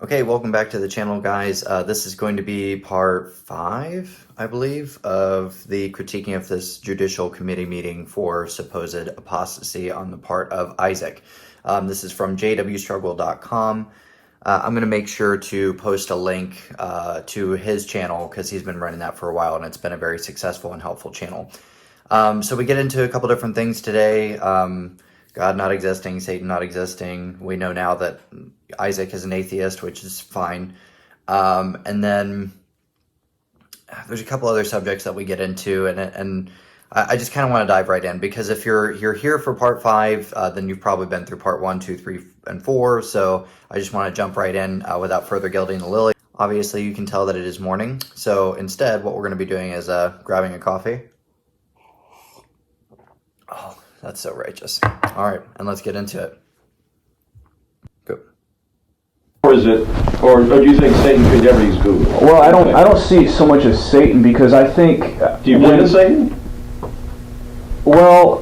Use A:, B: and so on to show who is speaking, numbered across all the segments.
A: Okay, welcome back to the channel, guys. This is going to be part 5, I believe, of the critiquing of this judicial committee meeting for supposed apostasy on the part of Isaac. This is from jwstruggle.com. I'm going to make sure to post a link to his channel because he's been running that for a while and it's been a very successful and helpful channel. So we get into a couple different things today. God not existing, Satan not existing. We know now that Isaac is an atheist, which is fine. And then there's a couple other subjects that we get into, and I just kind of want to dive right in, because if you're here for part 5, then you've probably been through part 1, 2, 3, and 4. So I just want to jump right in without further gilding the lily. Obviously, you can tell that it is morning. So instead, what we're going to be doing is grabbing a coffee. Oh, that's so righteous. All right, and let's get into it. Go.
B: Or is it, or do you think Satan could never use Google?
C: Well, I don't see it so much as Satan, because I think.
B: Do you believe in Satan?
C: Well,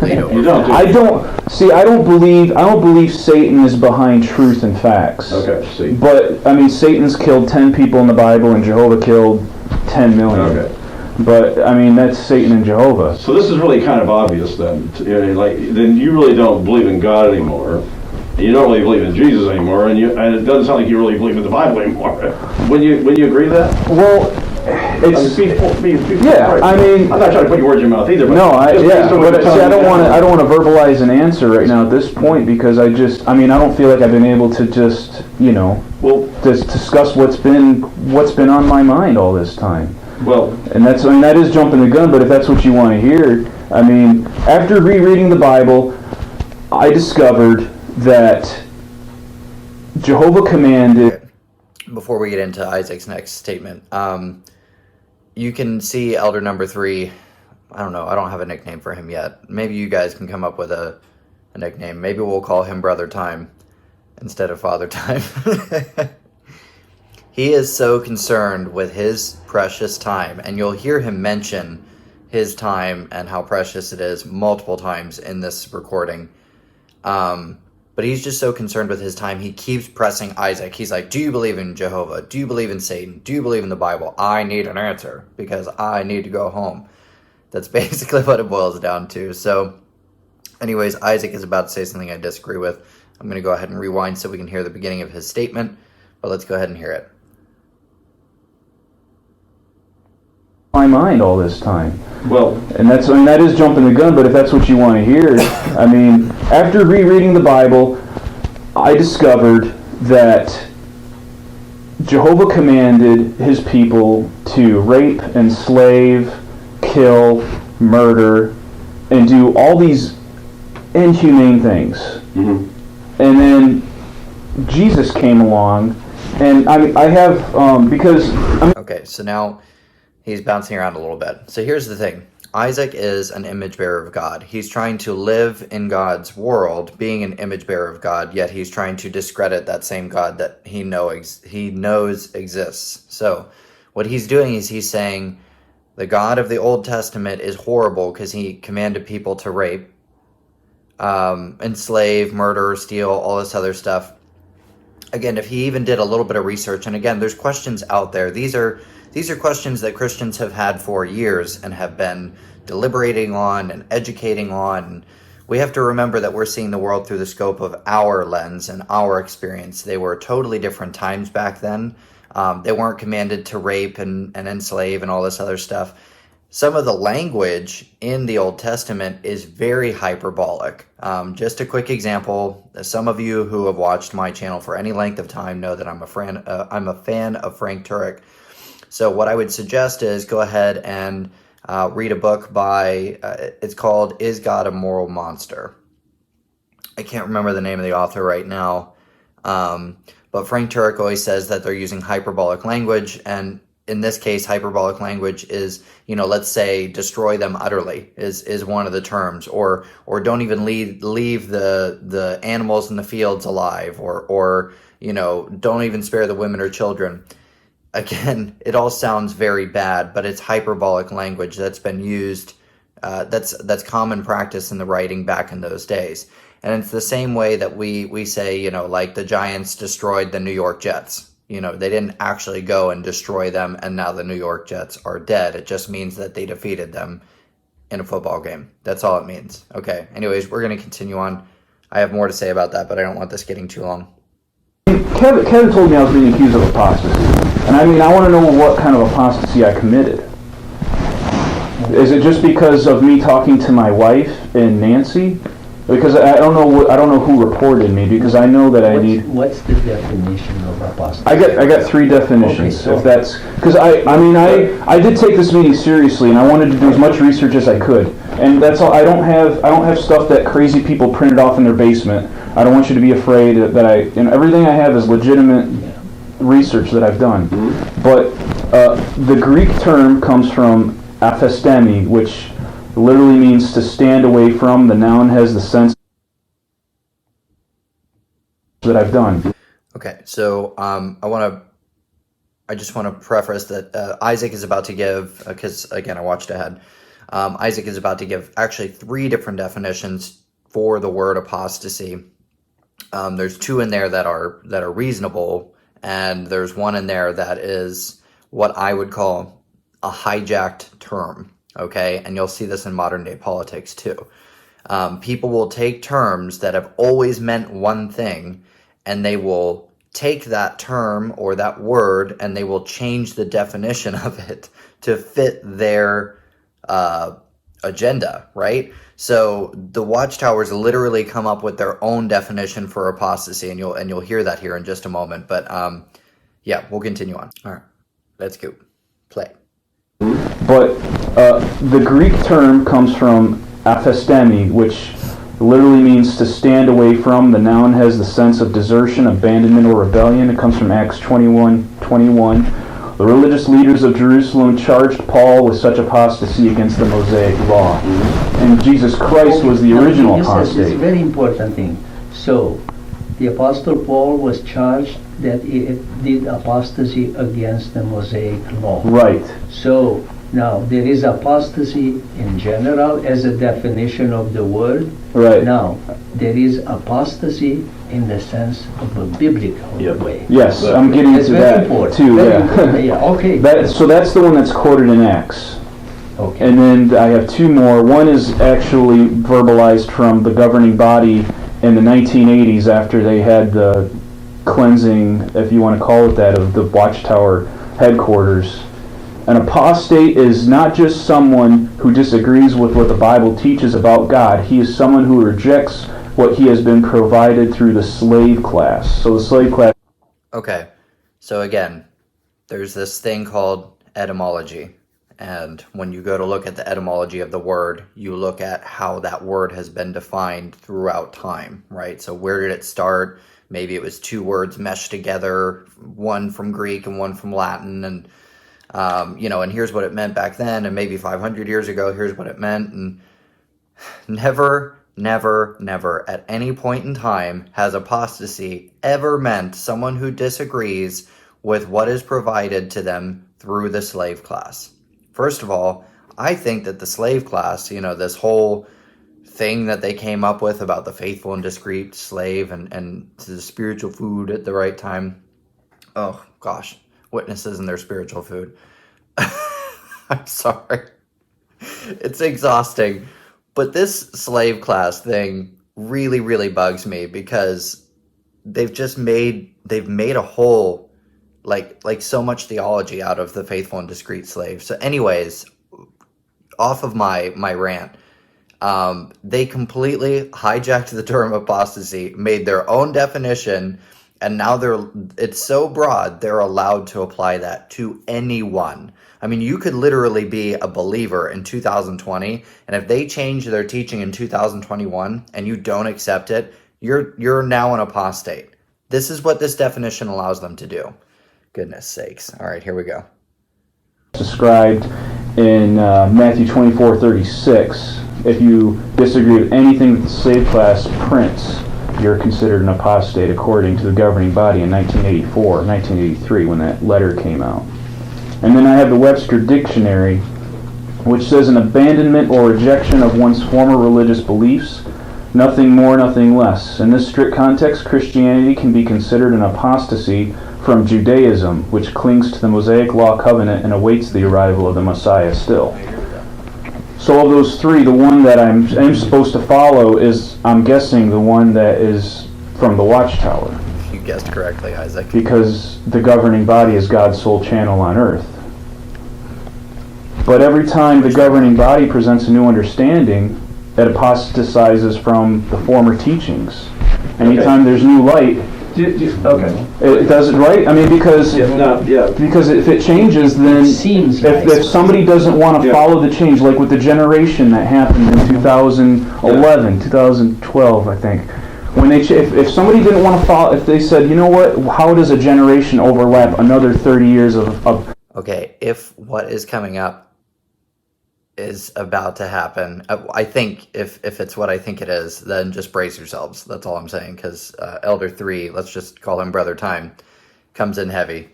B: you don't.
C: I don't believe Satan is behind truth and facts.
B: Okay, see.
C: But I mean, Satan's killed 10 people in the Bible, and Jehovah killed 10 million.
B: Okay.
C: But I mean, that's Satan and Jehovah.
B: So this is really kind of obvious then. Then you really don't believe in God anymore. You don't really believe in Jesus anymore, and it doesn't sound like you really believe in the Bible anymore. Wouldn't you agree to that?
C: Well, it's yeah. I mean,
B: I'm not trying to put your words in your mouth either. But
C: no, I don't want to verbalize an answer right now at this point, because I don't feel like I've been able to just just discuss what's been on my mind all this time.
B: Well,
C: and that is jumping the gun, but if that's what you want to hear, I mean, after rereading the Bible, I discovered that Jehovah commanded.
A: Before we get into Isaac's next statement, you can see Elder number 3. I don't know. I don't have a nickname for him yet. Maybe you guys can come up with a nickname. Maybe we'll call him Brother Time instead of Father Time. He is so concerned with his precious time, and you'll hear him mention his time and how precious it is multiple times in this recording. But he's just so concerned with his time, he keeps pressing Isaac. He's like, do you believe in Jehovah? Do you believe in Satan? Do you believe in the Bible? I need an answer because I need to go home. That's basically what it boils down to. So anyways, Isaac is about to say something I disagree with. I'm going to go ahead and rewind so we can hear the beginning of his statement, but let's go ahead and hear it.
C: My mind all this time.
B: Well,
C: and that is jumping the gun, but if that's what you want to hear, I mean, after rereading the Bible, I discovered that Jehovah commanded his people to rape, enslave, kill, murder, and do all these inhumane things.
B: Mm-hmm.
C: And then Jesus came along, and I have because
A: okay, so now he's bouncing around a little bit. So here's the thing. Isaac is an image bearer of God. He's trying to live in God's world, being an image bearer of God, yet he's trying to discredit that same God that he knows exists. So what he's doing is he's saying the God of the Old Testament is horrible because he commanded people to rape, enslave, murder, steal, all this other stuff. Again, if he even did a little bit of research, and again, there's questions out there. These are questions that Christians have had for years and have been deliberating on and educating on. We have to remember that we're seeing the world through the scope of our lens and our experience. They were totally different times back then. They weren't commanded to rape and enslave and all this other stuff. Some of the language in the Old Testament is very hyperbolic. Just a quick example, some of you who have watched my channel for any length of time know that I'm a fan of Frank Turek. So what I would suggest is go ahead and read a book by, it's called Is God a Moral Monster? I can't remember the name of the author right now, but Frank Turek always says that they're using hyperbolic language, and in this case, hyperbolic language is, let's say destroy them utterly is one of the terms, or don't even leave the animals in the fields alive, or don't even spare the women or children. Again, it all sounds very bad, but it's hyperbolic language that's been used. That's common practice in the writing back in those days. And it's the same way that we say, you know, like the Giants destroyed the New York Jets. You know, they didn't actually go and destroy them, and now the New York Jets are dead. It just means that they defeated them in a football game. That's all it means. Okay, anyways, we're going to continue on. I have more to say about that, but I don't want this getting too long.
C: Kevin told me I was being accused of apostasy. And I mean, I want to know what kind of apostasy I committed. Is it just because of me talking to my wife and Nancy? Because I don't know who reported me, because I know that
D: What's the definition of apostasy?
C: I got 3 definitions.
D: Okay.
C: If that's because I did take this meeting seriously, and I wanted to do as much research as I could. And that's all. I don't have stuff that crazy people printed off in their basement. I don't want you to be afraid that everything I have is legitimate research that I've done. But the Greek term comes from aphistemi, which literally means to stand away from. The noun has the sense that I've done.
A: Okay, so I just want to preface that Isaac is about to give, because again I watched ahead. Isaac is about to give actually 3 different definitions for the word apostasy. There's 2 in there that are reasonable, and there's 1 in there that is what I would call a hijacked term. Okay, and you'll see this in modern day politics too. People will take terms that have always meant one thing, and they will take that term or that word, and they will change the definition of it to fit their agenda, right? So the Watchtowers literally come up with their own definition for apostasy, and you'll hear that here in just a moment. But yeah, we'll continue on. All right, let's go. Play.
C: But the Greek term comes from aphistemi, which literally means to stand away from. The noun has the sense of desertion, abandonment, or rebellion. It comes from Acts 21:21. The religious leaders of Jerusalem charged Paul with such apostasy against the Mosaic law. And Jesus Christ was the original apostate.
D: It's a very important thing. So, the Apostle Paul was charged that he did apostasy against the Mosaic law.
C: Right.
D: So, now, there is apostasy in general as a definition of the word.
C: Right.
D: Now, there is apostasy in the sense of a biblical way.
C: Yes, I'm getting
D: That's
C: to
D: very
C: that
D: important.
C: too.
D: Very
C: Yeah.
D: important. Yeah. Okay.
C: So that's the one that's quoted in Acts.
D: Okay.
C: And then I have 2 more. One is actually verbalized from the governing body in the 1980s after they had the cleansing, if you want to call it that, of the Watchtower headquarters. An apostate is not just someone who disagrees with what the Bible teaches about God. He is someone who rejects what he has been provided through the slave class. So the slave class...
A: Okay, so again, there's this thing called etymology. And when you go to look at the etymology of the word, you look at how that word has been defined throughout time, right? So where did it start? Maybe it was 2 words meshed together, one from Greek and one from Latin, and and here's what it meant back then, and maybe 500 years ago, here's what it meant. And never at any point in time has apostasy ever meant someone who disagrees with what is provided to them through the slave class. First of all, I think that the slave class, this whole thing that they came up with about the faithful and discreet slave and the spiritual food at the right time. Oh, gosh. Witnesses and their spiritual food. I'm sorry. It's exhausting. But this slave class thing really, really bugs me because they've made a whole, like so much theology out of the faithful and discreet slave. So anyways, off of my rant, they completely hijacked the term apostasy, made their own definition, and now it's so broad, they're allowed to apply that to anyone. I mean, you could literally be a believer in 2020, and if they change their teaching in 2021 and you don't accept it, you're now an apostate. This is what this definition allows them to do. Goodness sakes. All right, here we go.
C: Described in Matthew 24:36. If you disagree with anything that the slave class prints, you're considered an apostate according to the governing body in 1983 when that letter came out. And then I have the Webster Dictionary, which says an abandonment or rejection of one's former religious beliefs, Nothing more, nothing less. In this strict context, Christianity can be considered an apostasy from Judaism, which clings to the Mosaic Law covenant and awaits the arrival of the Messiah still. So of those three, the one that I'm supposed to follow is, I'm guessing, the one that is from the Watchtower.
A: You guessed correctly, Isaac.
C: Because the governing body is God's sole channel on earth. But every time the governing body presents a new understanding, it apostatizes from the former teachings. Anytime there's new light,
B: Okay.
C: it does it right. I mean, because because if it changes, then
D: Seems
C: if somebody doesn't want to follow the change, like with the generation that happened in 2011, 2012, I think, when they if somebody didn't want to follow, if they said, you know what, how does a generation overlap another 30 years of
A: Okay, if what is coming up is about to happen, I think if it's what I think it is, then just brace yourselves. That's all I'm saying, because Elder 3, let's just call him Brother Time, comes in heavy.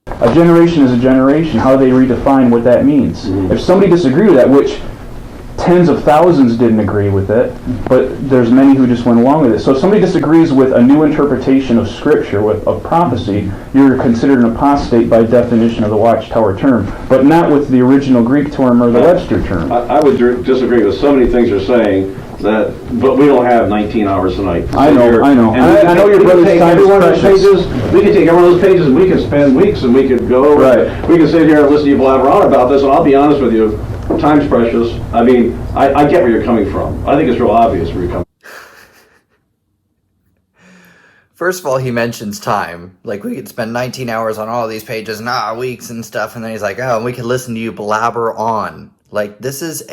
C: A generation is a generation. How they redefine what that means. If somebody disagreed with that, which tens of thousands didn't agree with it, but there's many who just went along with it. So if somebody disagrees with a new interpretation of Scripture, of prophecy, you're considered an apostate by definition of the Watchtower term, but not with the original Greek term or the Webster term.
B: I would disagree with so many things you're saying, but we don't have 19 hours tonight.
C: I know.
B: And
C: I know your brother's time is precious.
B: We can take every one of those pages and we can spend weeks and we could go over.
C: Right.
B: We can sit here and listen to you blabber on about this, and I'll be honest with you, time's precious. I mean, I get where you're coming from. I think it's real obvious where you're coming
A: First of all, he mentions time. Like, we could spend 19 hours on all these pages, weeks and stuff, and then he's like, oh, we could listen to you blabber on. Like, this is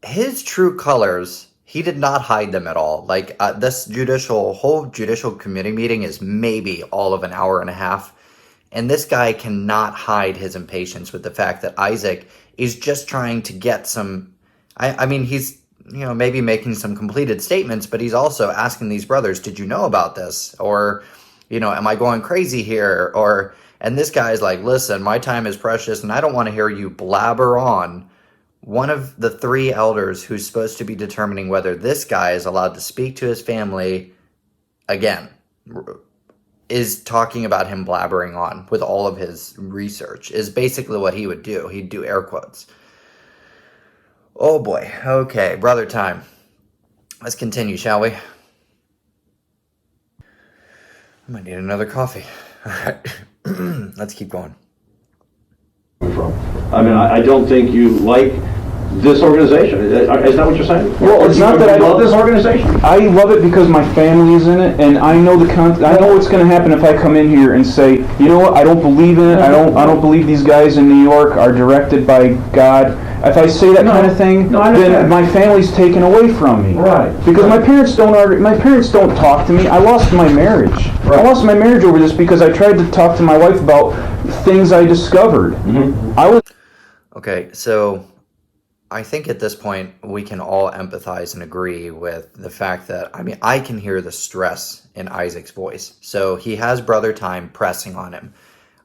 A: his true colors, he did not hide them at all. Like, this whole judicial committee meeting is maybe all of an hour and a half, and this guy cannot hide his impatience with the fact that Isaac is just trying to get some, I mean, he's, maybe making some completed statements, but he's also asking these brothers, did you know about this? Or, am I going crazy here? And this guy's like, listen, my time is precious and I don't want to hear you blabber on. One of the three elders who's supposed to be determining whether this guy is allowed to speak to his family again is talking about him blabbering on with all of his research, is basically what he would do. He'd do air quotes. Oh boy. Okay, Brother Time. Let's continue, shall we? I might need another coffee. All right. Let's keep going.
B: from. I mean, I don't think you like this organization. Is that what you're saying?
C: Well, it's not that I
B: love this organization.
C: I love it because my family is in it, and I know I know what's going to happen if I come in here and say, you know what, I don't believe in it. I don't believe these guys in New York are directed by God. If I say that kind of thing, then my family's taken away from me.
B: Right.
C: Because my parents don't talk to me. I lost my marriage.
B: Right.
C: I lost my marriage over this because I tried to talk to my wife about things I discovered.
B: Mm-hmm.
A: Okay, so I think at this point we can all empathize and agree with the fact that, I can hear the stress in Isaac's voice. So he has Brother Time pressing on him.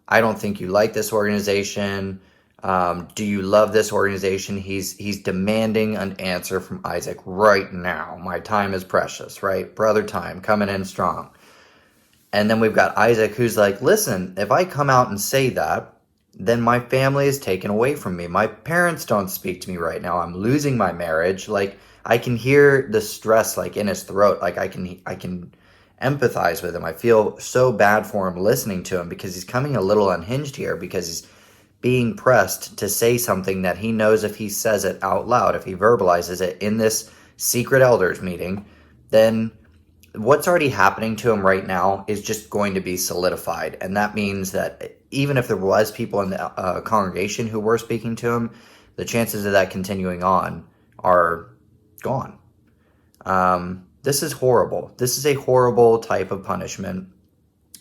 A: I don't think you like this organization. Do you love this organization? He's demanding an answer from Isaac right now. My time is precious, right? Brother Time coming in strong. And then we've got Isaac who's like, listen, if I come out and say that, then my family is taken away from me. My parents don't speak to me right now. I'm losing my marriage. Like, I can hear the stress like in his throat. Like, I can empathize with him. I feel so bad for him listening to him because he's coming a little unhinged here because he's being pressed to say something that he knows if he says it out loud, if he verbalizes it in this secret elders meeting, then what's already happening to him right now is just going to be solidified. And that means that even if there was people in the congregation who were speaking to him, the chances of that continuing on are gone. This is horrible. This is a horrible type of punishment.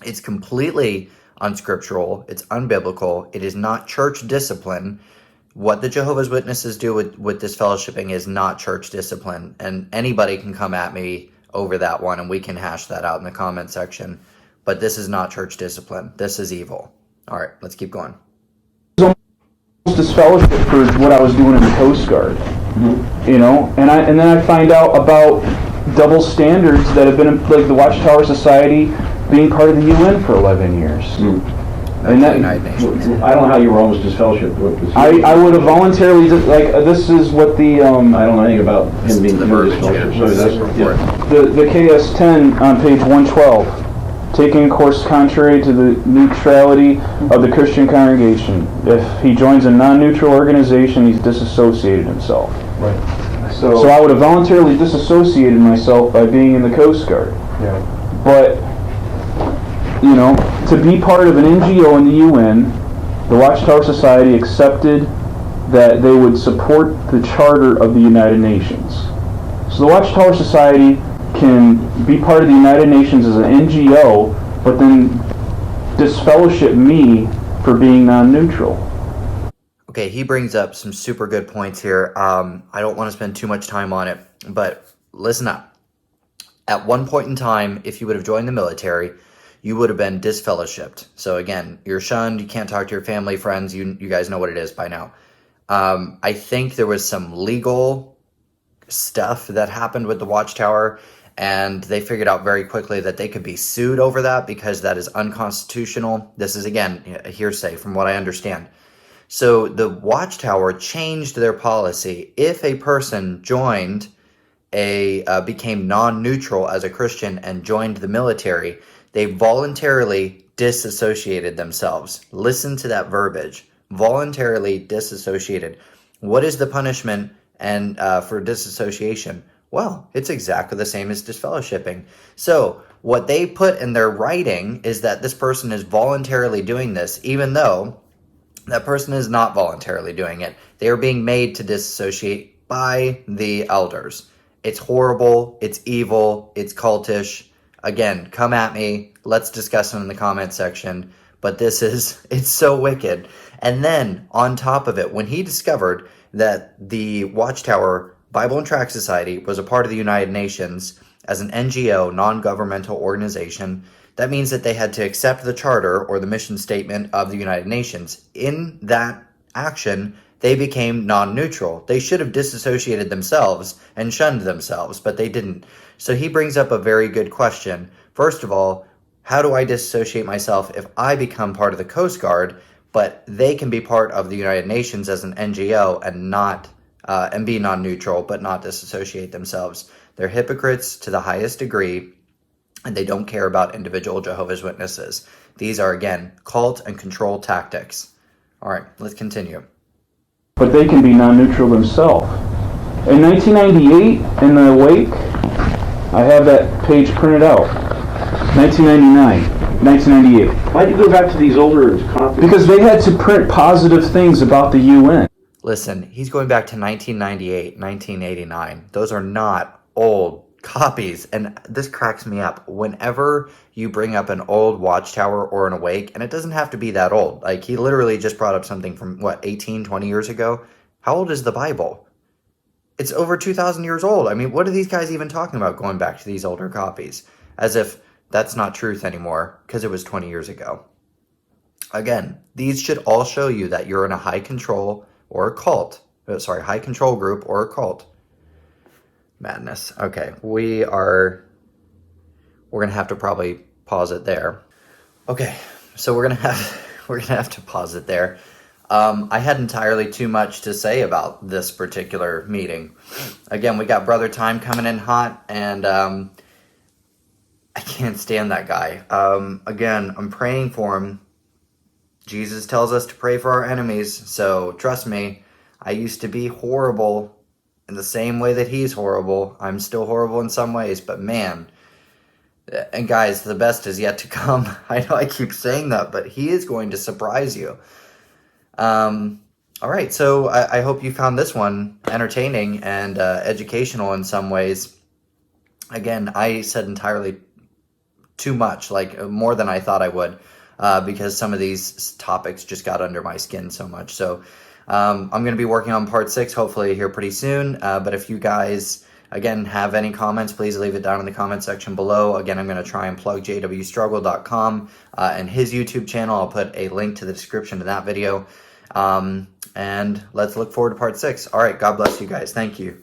A: It's completely unscriptural. It's unbiblical. It is not church discipline. What the Jehovah's Witnesses do with this fellowshipping is not church discipline. And anybody can come at me over that one and we can hash that out in the comment section. But this is not church discipline. This is evil. All right, let's keep going.
C: Almost disfellowship for what I was doing in the Coast Guard. You know, and then I find out about double standards that have been, like the Watchtower Society being part of the UN for 11 years. And that,
A: United Nations.
B: I don't know how you were almost disfellowshipped.
C: I would have voluntarily, this is what the,
B: I don't know anything about him being
A: The verbiage here.
B: disfellowshipped. So that's,
C: the KS-10 on page 112, taking a course contrary to the neutrality of the Christian congregation. If he joins a non-neutral organization, he's disassociated himself.
B: Right.
C: So I would have voluntarily disassociated myself by being in the Coast Guard.
B: Yeah.
C: But, you know, to be part of an NGO in the UN, the Watchtower Society accepted that they would support the Charter of the United Nations. So the Watchtower Society can be part of the United Nations as an NGO, but then disfellowship me for being non-neutral.
A: Okay, he brings up some super good points here. I don't want to spend too much time on it, but listen up. At one point in time, if you would have joined the military, you would have been disfellowshipped. So again, you're shunned, you can't talk to your family, friends, you guys know what it is by now. I think there was some legal stuff that happened with the Watchtower, and they figured out very quickly that they could be sued over that because that is unconstitutional. This is, again, a hearsay from what I understand. So the Watchtower changed their policy. If a person joined became non-neutral as a Christian and joined the military, they voluntarily disassociated themselves. Listen to that verbiage. Voluntarily disassociated. What is the punishment and for disassociation? Well, it's exactly the same as disfellowshipping. So what they put in their writing is that this person is voluntarily doing this, even though that person is not voluntarily doing it. They are being made to disassociate by the elders. It's horrible, it's evil, it's cultish. Again, come at me. Let's discuss it in the comment section. But it's so wicked. And then, on top of it, when he discovered that the Watchtower Bible and Tract Society was a part of the United Nations as an NGO, non-governmental organization, that means that they had to accept the charter or the mission statement of the United Nations. In that action, they became non-neutral. They should have disassociated themselves and shunned themselves, but they didn't. So he brings up a very good question. First of all, how do I disassociate myself if I become part of the Coast Guard, but they can be part of the United Nations as an NGO and be non-neutral, but not disassociate themselves? They're hypocrites to the highest degree, and they don't care about individual Jehovah's Witnesses. These are, again, cult and control tactics. All right, let's continue.
C: But they can be non-neutral themselves. In 1998, in the Wake, I have that page printed out. 1999, 1998.
B: Why do you go back to these older copies?
C: Because they had to print positive things about the UN.
A: Listen, he's going back to 1998, 1989. Those are not old copies, and this cracks me up. Whenever you bring up an old Watchtower or an Awake, and it doesn't have to be that old. Like, he literally just brought up something from, 18, 20 years ago? How old is the Bible? It's over 2,000 years old. I mean, what are these guys even talking about going back to these older copies? As if that's not truth anymore, because it was 20 years ago. Again, these should all show you that you're in a high control or a cult. High control group or a cult. Madness. Okay, we're gonna have to probably pause it there. Okay, so we're gonna have to pause it there. I had entirely too much to say about this particular meeting. Again, we got Brother Time coming in hot, and I can't stand that guy. Again, I'm praying for him. Jesus tells us to pray for our enemies, so trust me, I used to be horrible in the same way that he's horrible. I'm still horrible in some ways, but man, and guys, the best is yet to come. I know I keep saying that, but he is going to surprise you. All right, so I hope you found this one entertaining and educational in some ways. Again, I said entirely too much, like more than I thought I would, because some of these topics just got under my skin so much. So I'm going to be working on part 6, hopefully here pretty soon. But if you guys, again, have any comments, please leave it down in the comment section below. Again, I'm going to try and plug jwstruggle.com and his YouTube channel. I'll put a link to the description to that video. And let's look forward to part 6. All right, God bless you guys. Thank you.